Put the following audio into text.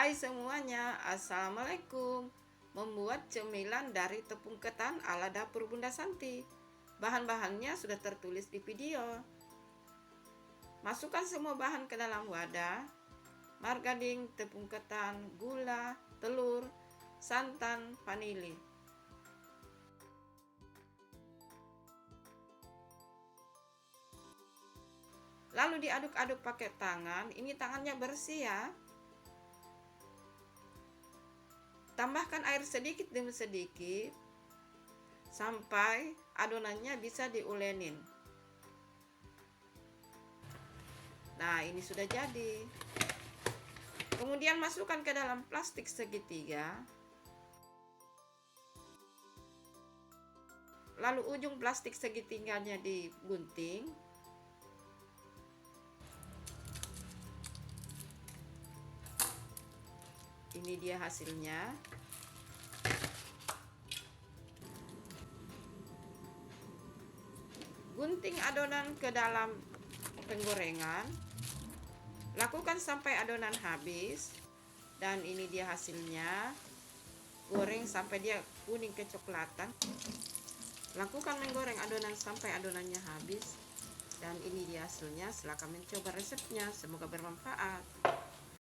Hai semuanya, Assalamualaikum. Membuat cemilan dari tepung ketan ala dapur Bunda Santi. Bahan-bahannya sudah tertulis di video. Masukkan semua bahan ke dalam wadah. Margarin, tepung ketan, gula, telur, santan, vanili. Lalu diaduk-aduk pakai tangan. Ini tangannya bersih ya. Tambahkan air sedikit demi sedikit sampai adonannya bisa diulenin. Nah, ini sudah jadi. Kemudian masukkan ke dalam plastik segitiga. Lalu ujung plastik segitiganya digunting. Ini dia hasilnya. Gunting adonan ke dalam penggorengan. Lakukan sampai adonan habis. Dan ini dia hasilnya. Goreng sampai dia kuning kecoklatan. Lakukan menggoreng adonan sampai adonannya habis. Dan ini dia hasilnya. Silakan mencoba resepnya. Semoga bermanfaat.